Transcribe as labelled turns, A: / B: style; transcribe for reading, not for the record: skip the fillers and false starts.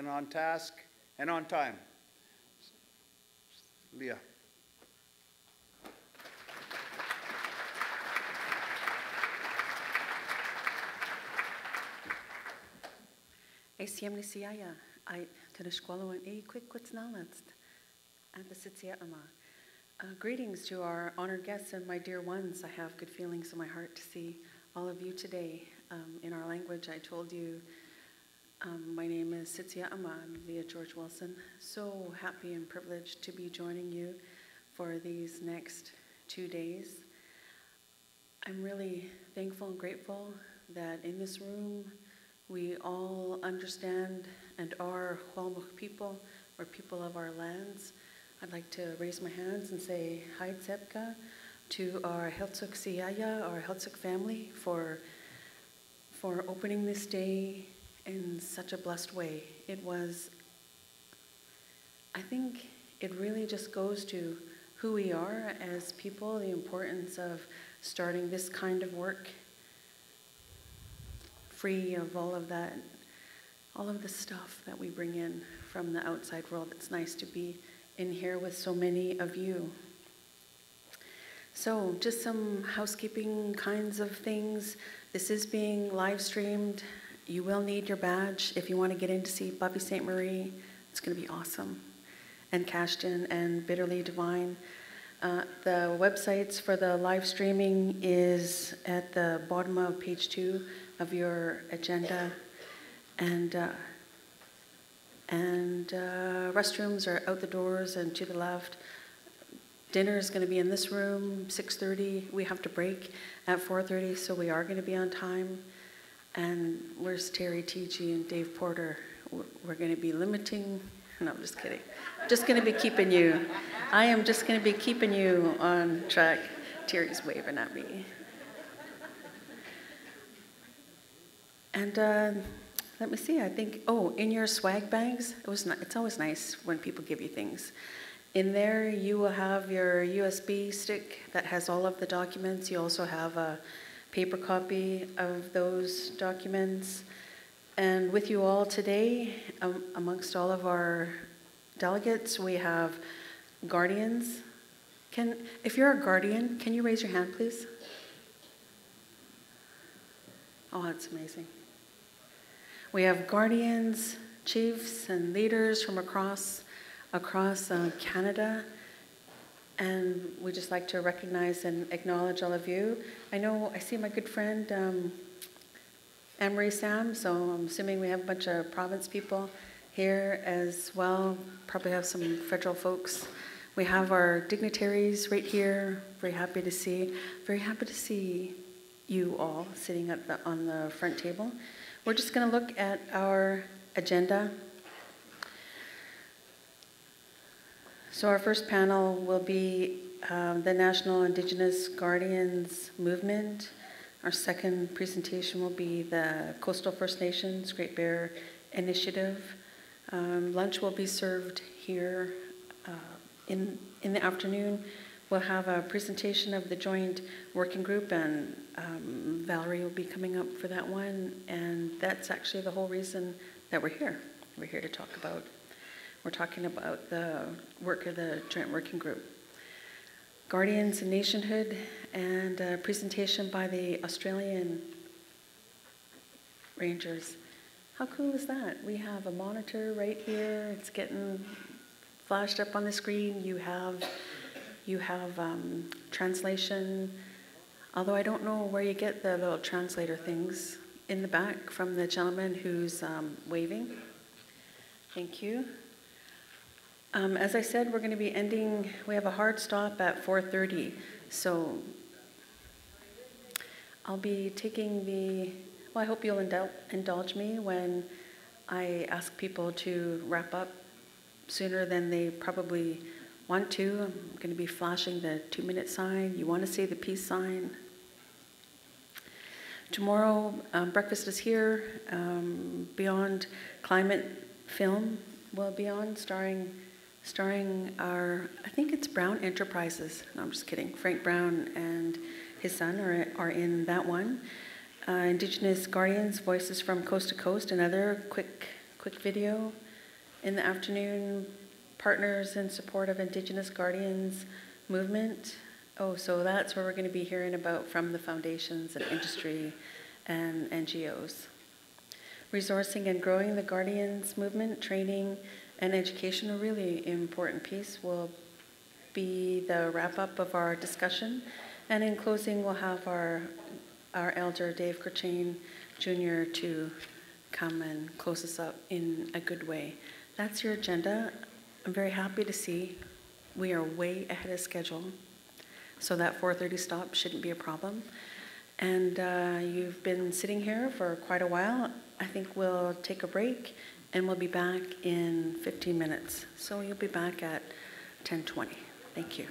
A: and on task and on time. Leah.
B: Ei siemni siaya, ai te squalo and quick what's nalast at the Sitsia Ama. Greetings to our honored guests and my dear ones. I have good feelings in my heart to see all of you today. In our language, I told you my name is Sitsia Ama. I'm Leah George Wilson. So happy and privileged to be joining you for these next 2 days. I'm really thankful and grateful that in this room we all understand and are Hualmuk people, or people of our lands. I'd like to raise my hands and say Hi Tsepka to our Heltsuk Siyaya, our Heltsuk family, for opening this day in such a blessed way. It was, I think it really just goes to who we are as people, the importance of starting this kind of work free of all of that, all of the stuff that we bring in from the outside world. It's nice to be in here with so many of you. So just some housekeeping kinds of things. This is being live streamed. You will need your badge if you want to get in to see Buffy St. Marie. It's going to be awesome. And Cashton and Bitterly Divine. The websites for the live streaming is at the bottom of page 2 of your agenda. And restrooms are out the doors and to the left. Dinner is going to be in this room, 6:30. We have to break at 4:30, so we are going to be on time. And where's Terry T.G. and Dave Porter? We're going to be limiting. No, I'm just kidding. Just going to be keeping you. I am just going to be keeping you on track. Terry's waving at me. And let me see, I think, in your swag bags, it's always nice when people give you things. In there, you will have your USB stick that has all of the documents. You also have a paper copy of those documents. And with you all today, amongst all of our delegates, we have guardians. If you're a guardian, can you raise your hand, please? Oh, that's amazing. We have guardians, chiefs, and leaders from across Canada, and we just like to recognize and acknowledge all of you. I see my good friend Anne-Marie Sam, so I'm assuming we have a bunch of province people here as well, probably have some federal folks. We have our dignitaries right here, very happy to see you all sitting on the front table. We're just going to look at our agenda. So our first panel will be the National Indigenous Guardians Movement. Our second presentation will be the Coastal First Nations Great Bear Initiative. Lunch will be served here in the afternoon. We'll have a presentation of the joint working group, and Valerie will be coming up for that one. And that's actually the whole reason that we're here. We're here to talk about, we're talking about the work of the joint working group. Guardians and Nationhood, and a presentation by the Australian Rangers. How cool is that? We have a monitor right here. It's getting flashed up on the screen. You have translation, although I don't know where you get the little translator things, in the back from the gentleman who's waving. Thank you. As I said, we're going to be ending, we have a hard stop at 4:30, so I'll be taking I hope you'll indulge me when I ask people to wrap up sooner than they probably want to. I'm going to be flashing the 2-minute sign. You want to say the peace sign. Tomorrow, breakfast is here. Beyond Climate film will be on, starring our, I think it's Brown Enterprises. No, I'm just kidding. Frank Brown and his son are in that one. Indigenous Guardians, Voices from Coast to Coast, another quick video. In the afternoon, partners in support of Indigenous Guardians movement. Oh, so that's where we're going to be hearing about from the foundations and industry and NGOs. Resourcing and growing the Guardians movement, training and education, a really important piece, will be the wrap-up of our discussion. And in closing, we'll have our elder, Dave Cruchain Jr., to come and close us up in a good way. That's your agenda. I'm very happy to see we are way ahead of schedule, so that 4:30 stop shouldn't be a problem. And you've been sitting here for quite a while. I think we'll take a break, and we'll be back in 15 minutes. So you'll be back at 10:20. Thank you.